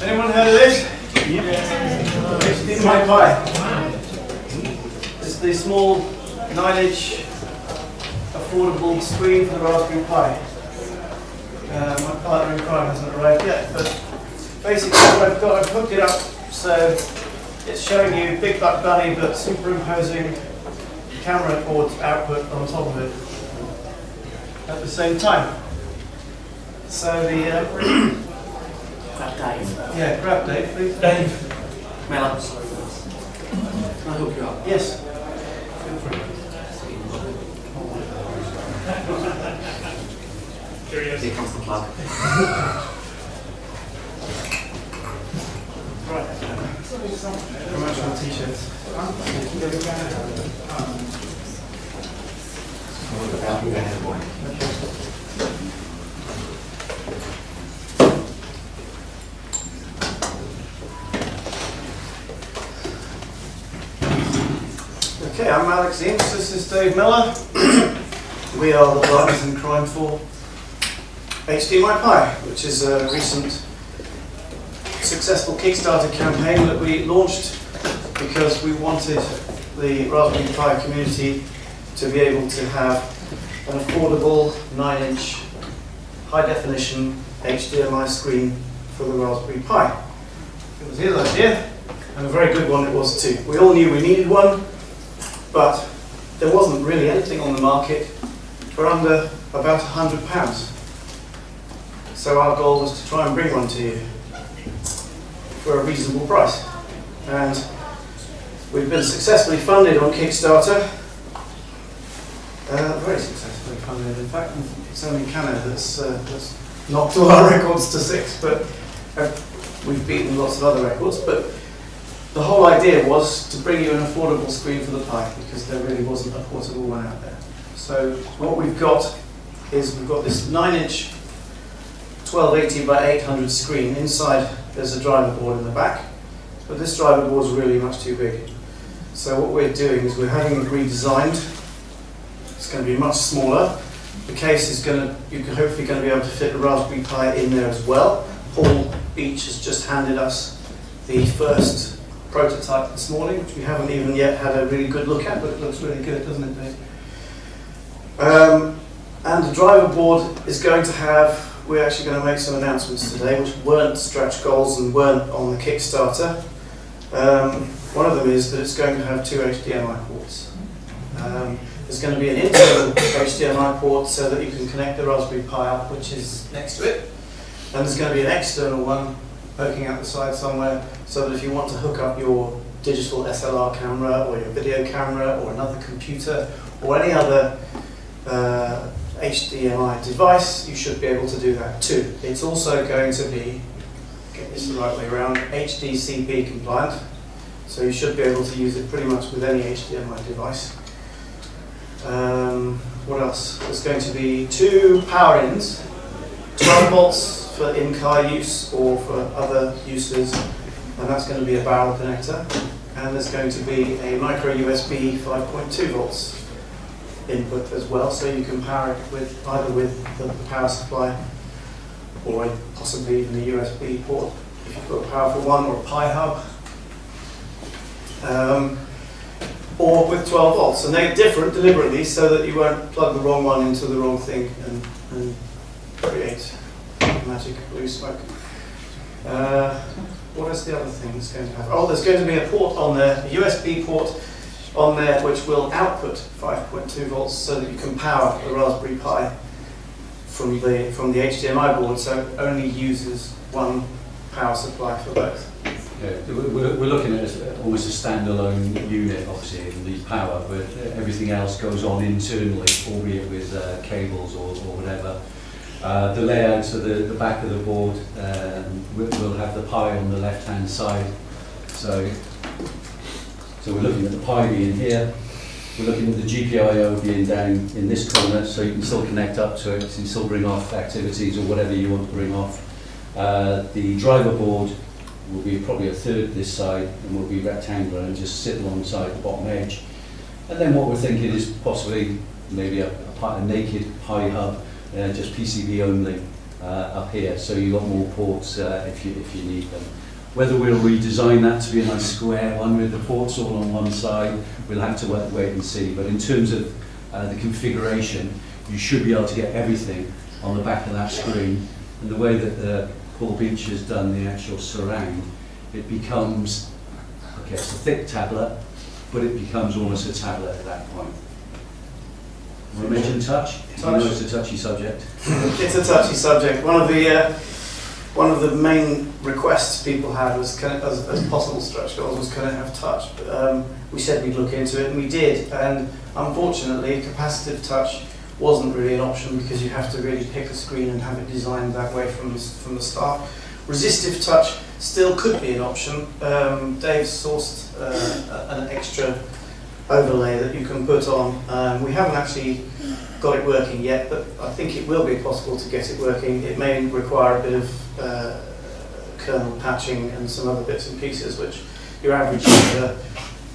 Anyone heard of this? HDMIPI. It's the small 9-inch affordable screen for the Raspberry Pi. My partner in crime hasn't arrived yet, but basically what I've got, I've hooked it up so it's showing you Big Buck Bunny but superimposing camera board output on top of it at the same time. So the Grab Dave. yeah, grab Dave, please. Dave. Mel. Can I hook you up? Yes. Here comes the plug. Right. Promotional t-shirts. Okay, I'm Alex Ince, this is Dave Miller. We are the partners in crime for HDMIPI, which is a recent successful Kickstarter campaign that we launched because we wanted the Raspberry Pi community to be able to have an affordable 9-inch high-definition HDMI screen for the Raspberry Pi. It was his idea, and a very good one it was too. We all knew we needed one, but there wasn't really anything on the market for under about £100. So our goal was to try and bring one to you for a reasonable price. And we've been successfully funded on Kickstarter. Very successfully funded, in fact. It's only Canada that's knocked all our records to 6, but we've beaten lots of other records. But the whole idea was to bring you an affordable screen for the Pi, because there really wasn't a portable one out there. So what we've got is we've got this 9-inch 1280 by 800 screen. Inside there's a driver board in the back, but this driver board is really much too big. So what we're doing is we're having it redesigned. It's going to be much smaller. The case is you're hopefully going to be able to fit a Raspberry Pi in there as well. Paul Beach has just handed us the first prototype this morning, which we haven't even yet had a really good look at, but it looks really good, doesn't it, Dave? And the driver board is going to have, we're actually going to make some announcements today which weren't stretch goals and weren't on the Kickstarter. One of them is that it's going to have 2 HDMI ports. There's going to be an internal HDMI port so that you can connect the Raspberry Pi up, which is next to it. And there's going to be an external one poking out the side somewhere, so that if you want to hook up your digital SLR camera or your video camera or another computer or any other HDMI device, you should be able to do that too. It's also going to be, get this the right way around, HDCP compliant, so you should be able to use it pretty much with any HDMI device. What else? There's going to be 2 power ins, 12 volts for in-car use or for other uses, and that's going to be a barrel connector. And there's going to be a micro USB 5.2 volts input as well, so you can power it with either with the power supply or possibly even a USB port if you've got a powerful one, or a Pi hub, or with 12 volts. And they're different deliberately so that you won't plug the wrong one into the wrong thing and create magic blue smoke. What is the other thing that's going to happen? Oh, there's going to be a port on there, a USB port on there, which will output 5.2 volts so that you can power the Raspberry Pi from the HDMI board, so it only uses one power supply for both. Yeah, we're looking at almost a standalone unit, obviously, in the power, but everything else goes on internally, albeit with cables or whatever. The layouts of the back of the board, we'll have the Pi on the left-hand side. So we're looking at the Pi being here. We're looking at the GPIO being down in this corner, so you can still connect up to it, you can still bring off activities or whatever you want to bring off. The driver board will be probably a third this side and will be rectangular and just sit alongside the bottom edge. And then what we're thinking is possibly maybe a naked Pi hub, just PCB only, up here, so you've got more ports if you need them. Whether we'll redesign that to be a nice square one with the ports all on one side, we'll have to wait and see. But in terms of the configuration, you should be able to get everything on the back of that screen. And the way that Paul Beach has done the actual surround, it becomes, okay, it's a thick tablet, but it becomes almost a tablet at that point. Want to mention touch? You know it's a touchy subject. It's a touchy subject. One of the main requests people had was, as possible stretch goals, was can it have touch? But, we said we'd look into it, and we did. And unfortunately, capacitive touch wasn't really an option because you have to really pick a screen and have it designed that way from the start. Resistive touch still could be an option. Dave sourced an extra overlay that you can put on. We haven't actually got it working yet, but I think it will be possible to get it working. It may require a bit of kernel patching and some other bits and pieces which your average user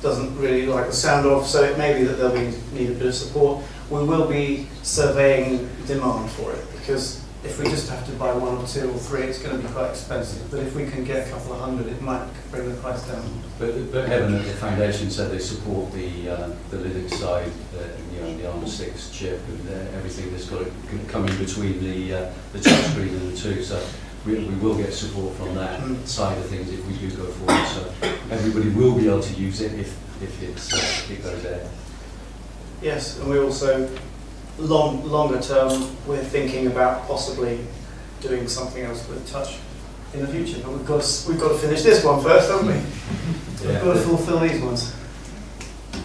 doesn't really like the sound of, so it may be that they'll need a bit of support. We will be surveying demand for it, because if we just have to buy 1 or 2 or 3, it's going to be quite expensive. But if we can get a couple of hundred, it might bring the price down. But Evan at the foundation said they support the Linux side, the ARM 6 chip and everything that's got to come in between the touchscreen and the two. So we will get support from that side of things if we do go forward. So everybody will be able to use it if it goes there. Yes, and we also, longer term, we're thinking about possibly doing something else with touch in the future. But we've got to finish this one first, haven't we? Yeah. We've got to fulfil these ones.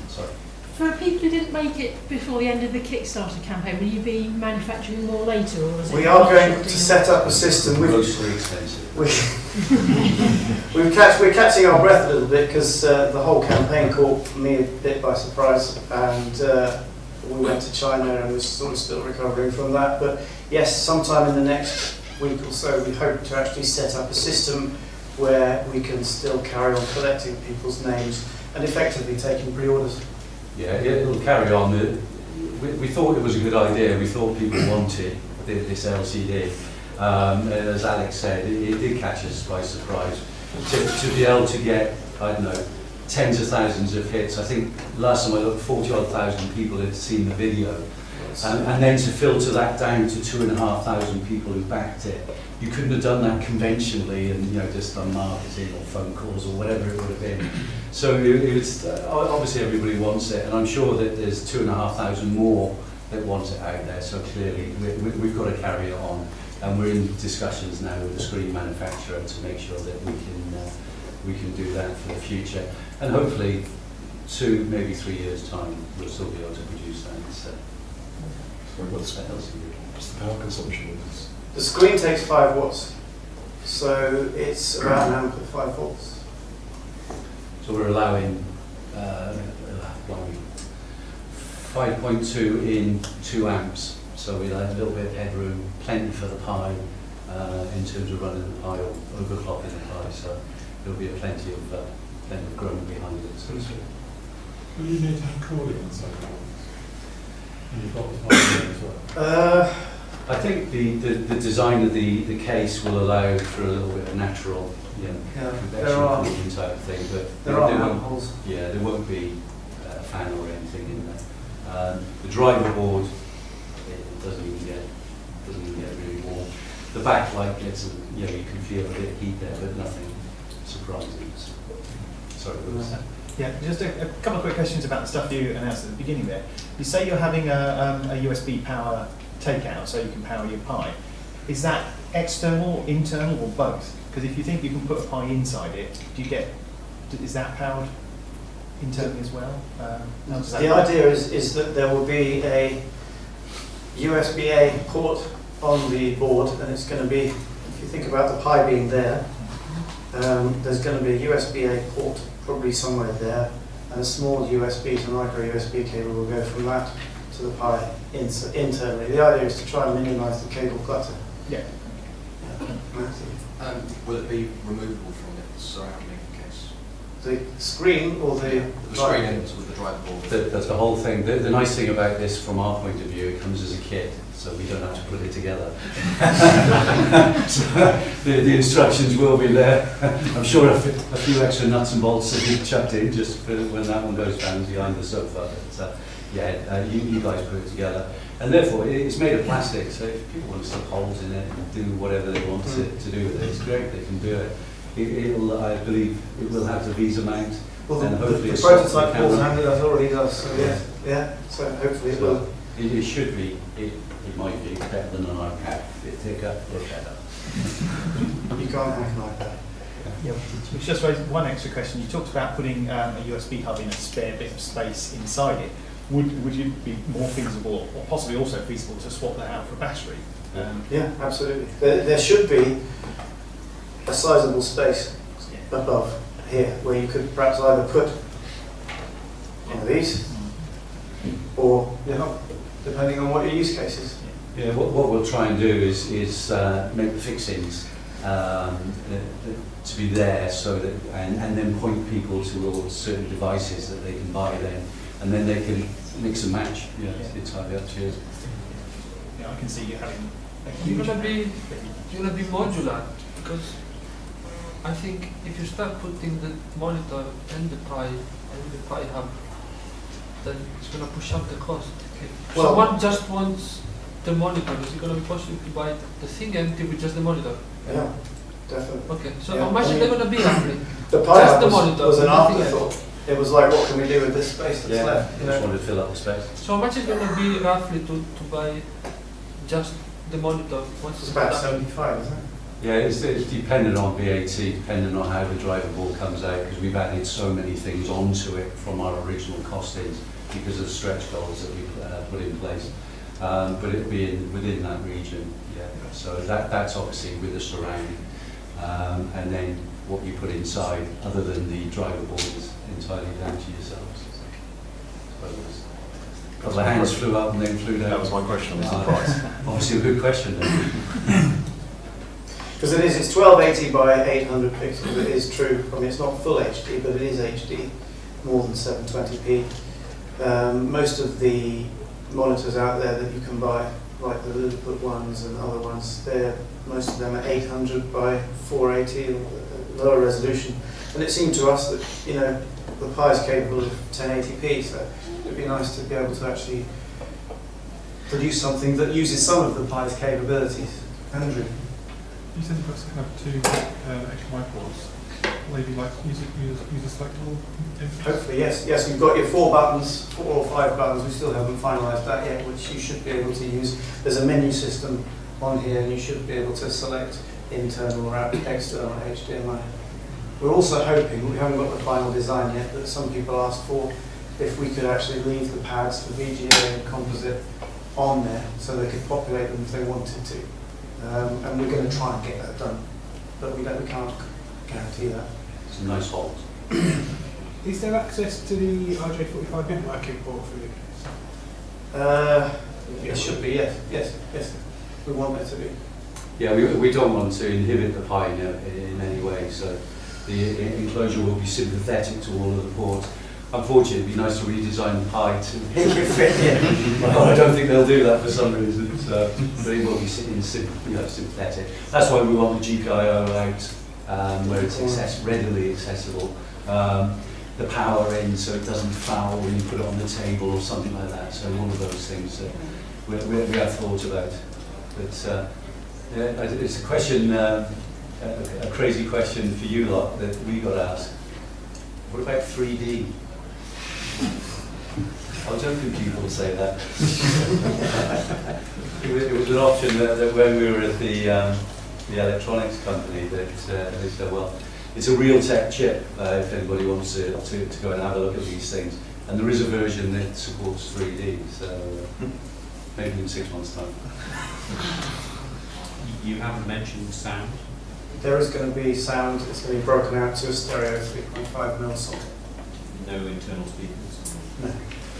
Sorry. For people who didn't make it before the end of the Kickstarter campaign, will you be manufacturing more later, or is it? We are going to set up a system. Grossly expensive. We're catching our breath a little bit because the whole campaign caught me a bit by surprise, and we went to China and we're sort of still recovering from that. But yes, sometime in the next week or so, we hope to actually set up a system where we can still carry on collecting people's names and effectively taking pre-orders. Yeah, it'll carry on. We thought it was a good idea. We thought people wanted this LCD. As Alex said, it did catch us by surprise. To be able to get, I don't know, tens of thousands of hits. I think last time I looked, 40,000 people had seen the video. And then to filter that down to 2,500 people who backed it. You couldn't have done that conventionally and just on marketing or phone calls or whatever it would have been. So it's obviously everybody wants it, and I'm sure that there's 2,500 more that want it out there. So clearly we've got to carry it on, and we're in discussions now with the screen manufacturer to make sure that we can do that for the future, and hopefully 2, maybe 3 years time we'll still be able to produce that. So what's the power consumption of this? The screen takes 5 watts, so it's about an amp at 5 volts. So we're allowing 5.2 in 2 amps, so we'll have a little bit of headroom, plenty for the Pi in terms of running the Pi or overclocking the Pi, so there'll be plenty of growing behind it. So Will you need to have cooling inside the ones? And you've got the Pi as well? I think the design of the case will allow for a little bit of natural convection cooling type thing, but there are holes. Yeah, there won't be a fan or anything in there. The driver board, it doesn't even get really warm. The backlight gets, you can feel a bit of heat there, but nothing surprising. Sorry, what was that? Yeah, just a couple of quick questions about the stuff you announced at the beginning there. You say you're having a USB power takeout so you can power your Pi. Is that external, internal, or both? Because if you think you can put a Pi inside it, is that powered internally as well? The idea is that there will be a USB-A port on the board, and it's going to be, if you think about the Pi being there, there's going to be a USB-A port probably somewhere there, and a small USB to micro USB cable will go from that to the Pi internally. The idea is to try and minimise the cable clutter. Yeah. Will it be removable from its surrounding case? The screen or the screen ends with the driver board. That's the whole thing. The nice thing about this, from our point of view, it comes as a kit, so we don't have to put it together. So the instructions will be there. I'm sure a few extra nuts and bolts have been chucked in just for when that one goes down behind the sofa. But you guys put it together. And therefore, it's made of plastic, so if people want to stick holes in it and do whatever they want to do with it, it's great, they can do it. I believe it will have the Visa mount. Well, and hopefully the it's prototype camera. Paul's handed us already does, so yeah. So hopefully it will. It should be, it might be better than an iPad, a bit thicker, or better. You can't hack an iPad. Yeah, which just raised one extra question. You talked about putting a USB hub in a spare bit of space inside it. Would it be more feasible, or possibly also feasible, to swap that out for a battery? Yeah, absolutely. There should be a sizable space above here where you could perhaps either put one of these or depending on what your use case is. Yeah, what we'll try and do is make the fixings to be there, so that and then point people towards certain devices that they can buy then, and then they can mix and match. Yeah, it's entirely up to you. Yeah, I can see you having a You're huge... gonna be modular, because I think if you start putting the monitor and the Pi hub, then it's gonna push up the cost. If Well- someone just wants the monitor, is it gonna be possible to buy the thing empty with just the monitor? Yeah, definitely. Okay, so Yeah, how much I is they mean- gonna be roughly? The Just Pi the was monitor, an nothing afterthought. It was like, what can we do with this space that's left? You just know? wanted to fill up the space. So how much is gonna be roughly to buy just the monitor? Once It's about production? 75, isn't it? Yeah, it's dependent on VAT, dependent on how the driver board comes out, because we've added so many things onto it from our original costings because of the stretch goals that we put in place. But it'll be within that region, yeah. So that's obviously with the surround. And then what you put inside, other than the driver board, is entirely down to yourselves. A couple of hands flew up and then flew down. That was my question, was the price. Obviously a good question then. Because it's 1280 by 800 pixels. It is true. I mean, it's not full HD, but it is HD, more than 720p. Most of the monitors out there that you can buy, like the Lilliput ones and other ones, most of them are 800 by 480, lower resolution. And it seemed to us that, the Pi is capable of 1080p, so it'd be nice to be able to actually produce something that uses some of the Pi's capabilities. Andrew? You said you've got to have two HDMI ports. Will they be like user selectable? Hopefully, yes. Yes, we've got your 4 or 5 buttons. We still haven't finalised that yet, which you should be able to use. There's a menu system on here, and you should be able to select internal or external HDMI. We're also hoping, we haven't got the final design yet, that some people asked for, if we could actually leave the pads for VGA and composite on there, so they could populate them if they wanted to. And we're going to try and get that done, but we can't guarantee that. It's a nice hold. Is there access to the RJ45 networking port for you? It should be, yes. We want it to be. Yeah, we don't want to inhibit the Pi in any way, so the enclosure will be sympathetic to all of the ports. Unfortunately, it'd be nice to redesign the Pi to make it fit in. Well, I don't think they'll do that for some reason, so, but it will be sympathetic. That's why we want the GPIO out, where it's readily accessible. The power in, so it doesn't foul when you put it on the table or something like that. So all of those things that we have thought about. But it's a question, a crazy question for you lot that we got asked. What about 3D? I was hoping people would say that. It was an option that when we were at the electronics company, that they said, well, it's a Realtek chip if anybody wants to go and have a look at these things. And there is a version that supports 3D, so maybe in 6 months' time. You haven't mentioned sound. There is going to be sound. It's going to be broken out to a stereo 3.5mm socket. No internal speakers. No.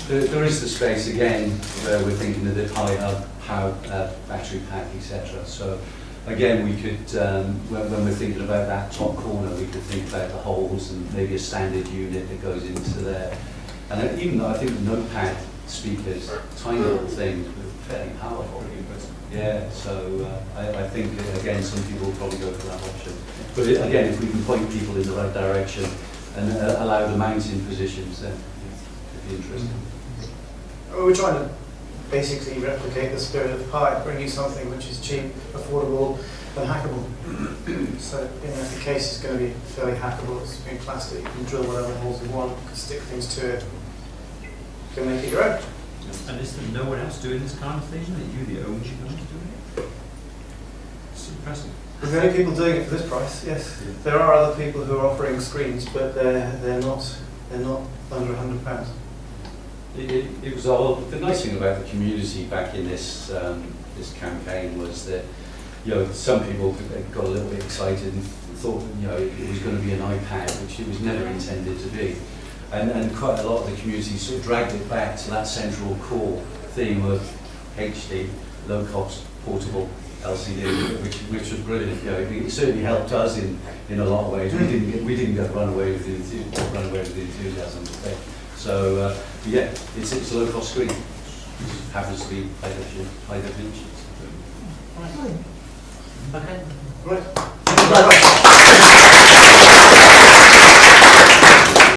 There is the space again where we're thinking of the Pi hub, battery pack, etc. So again, we could, when we're thinking about that top corner, we could think about the holes and maybe a standard unit that goes into there. And even though I think the notepad speakers, tiny little things, but fairly powerful. Yeah, so I think, again, some people will probably go for that option. But again, if we can point people in the right direction and allow the mounting positions, then it'd be interesting. We're trying to basically replicate the spirit of Pi, bring you something which is cheap, affordable, and hackable. So, if the case is going to be fairly hackable, it's being plastic, you can drill whatever holes you want, you can stick things to it, you can make it your own. And is there no one else doing this kind of thing? Are you the only ones doing it? It's impressive. We're the only people doing it for this price, yes. There are other people who are offering screens, but they're not under £100. It was all, the nice thing about the community back in this this campaign was that, some people got a little bit excited and thought, it was going to be an iPad, which it was never intended to be. And quite a lot of the community sort of dragged it back to that central core theme of HD, low cost, portable LCD, which was brilliant. It certainly helped us in a lot of ways. We didn't get run away with the enthusiasm. So yeah, it's a low cost screen. It happens to be high definition. Right. Okay. Right.